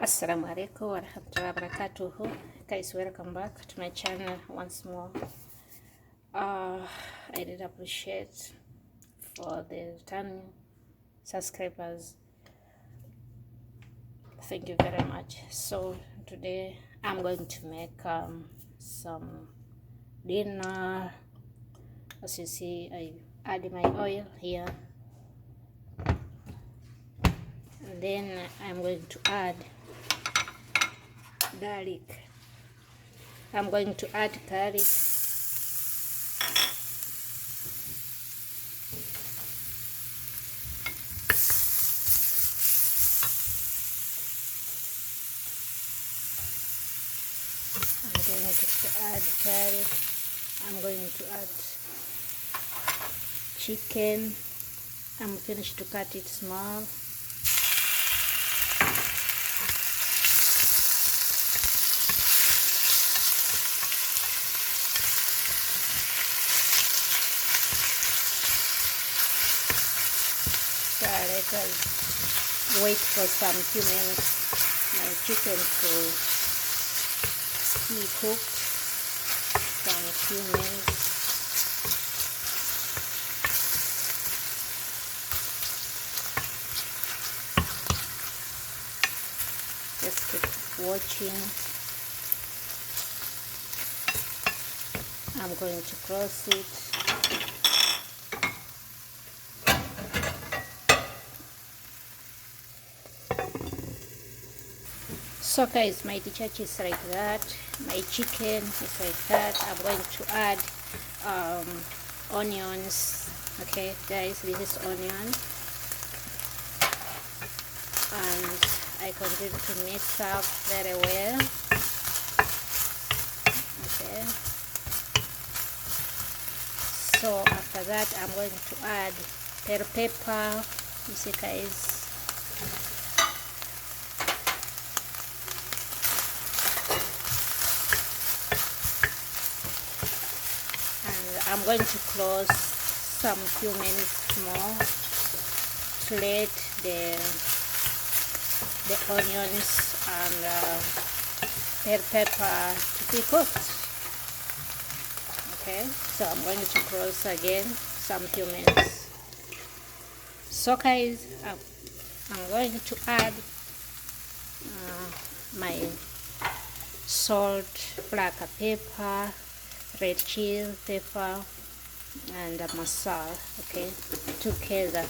Assalamu alaikum warahmatullahi wabarakatuh. Guys, welcome back to my channel once more. I did appreciate for the returning subscribers. Thank you very much. So today I'm going to make some dinner. As you see, I add my oil here, and then I'm going to add garlic. I'm going to add garlic. I'm going to add chicken. I'm finished to cut it small. So let us wait for some few minutes my chicken to be cooked. Some few minutes. Just keep watching. I'm going to close it. So guys, my dish is like that. My chicken is like that. I'm going to add onions. Okay guys, this is onion, and I continue to mix up very well. Okay, so after that I'm going to add bell pepper. You see guys, I'm going to close some few minutes more to let the onions and bell pepper to be cooked. Okay, so I'm going to close again some few minutes. So guys, I'm going to add my salt, black pepper, red chili pepper, and masala, okay, together.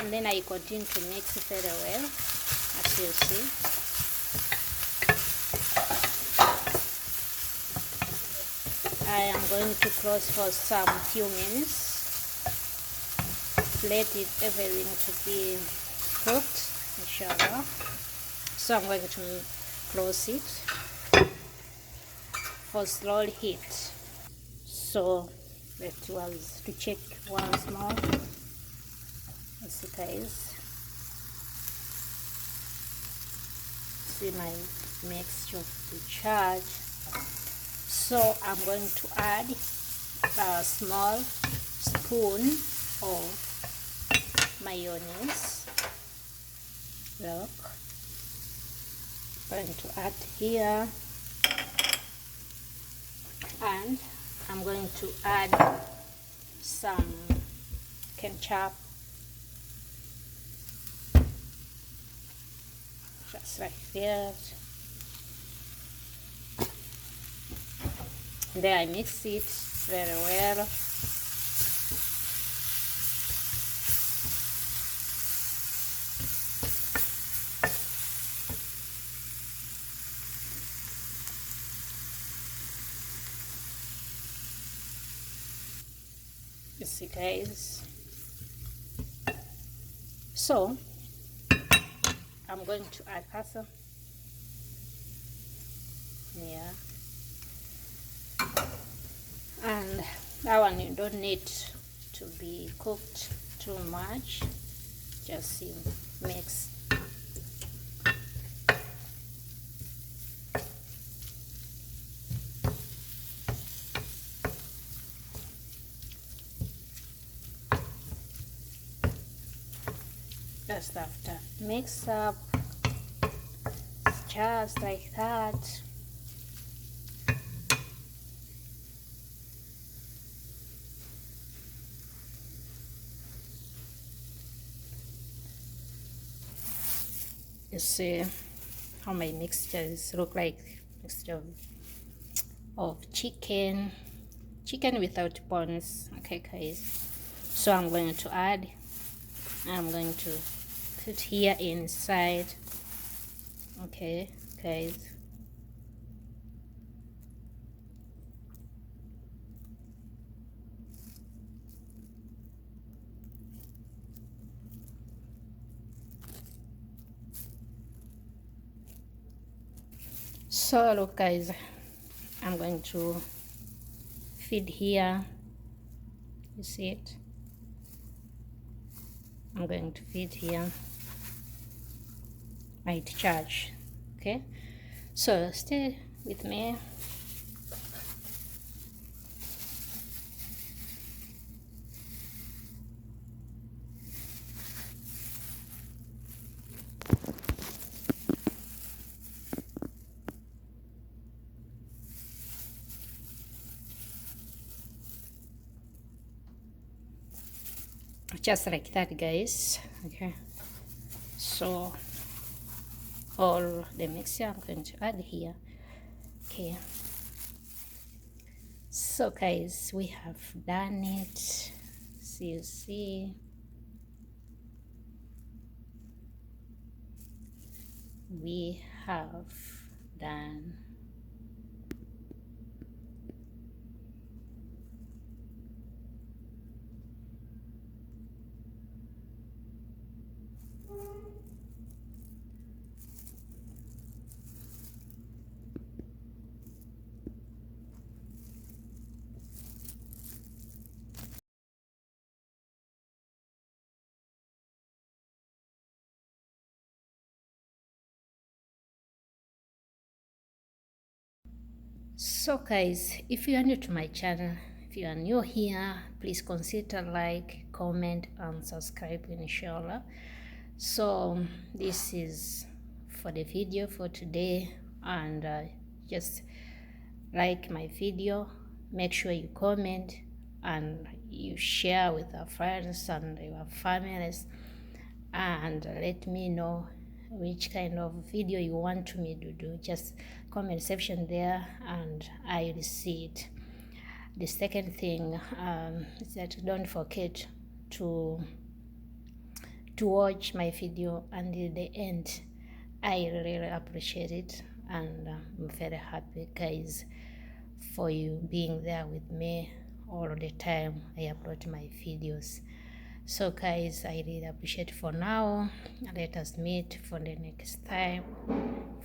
And then I continue to mix it very well, as you see. I am going to close for some few minutes. Let it everything to be cooked, inshallah. So I'm going to close it for slow heat. So that was to check once more. See guys, see my mixture to charge. So I'm going to add a small spoon of mayonnaise. Look, I'm going to add here, and I'm going to add some ketchup, just like that. Then I mix it very well. You see guys, so I'm going to add parsley. Yeah, and that one you don't need to be cooked too much, just mix. Just after mix up, just like that. You see how my mixtures look like, mixture of chicken without bones. Okay guys, so I'm going to put here inside. Okay guys, so look guys, I'm going to feed here. You see it? I'm going to feed here. Might charge. Okay, so stay with me. Just like that guys. Okay, so all the mixture I'm going to add here. Okay, so guys, we have done it. You see, we have done. So guys, if you are new to my channel, if you are new here, please consider like, comment and subscribe, inshallah. So this is for the video for today, and just like my video, make sure you comment and you share with our friends and your families, and let me know which kind of video you want me to do. Just comment section there and I will see it. The second thing is that don't forget to watch my video until the end. I really appreciate it, and I'm very happy guys for you being there with me all the time I upload my videos. So guys, I really appreciate for now. Let us meet for the next time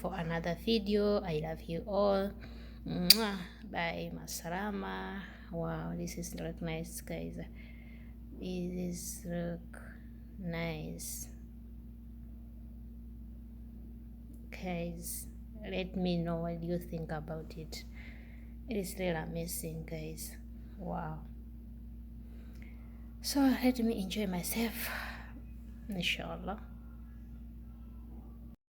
for another video. I love you all. Mwah. Bye, masalama. Wow, this is look nice, guys. This look nice, guys. Let me know what you think about it. It is really amazing, guys. Wow. So let me enjoy myself, inshallah.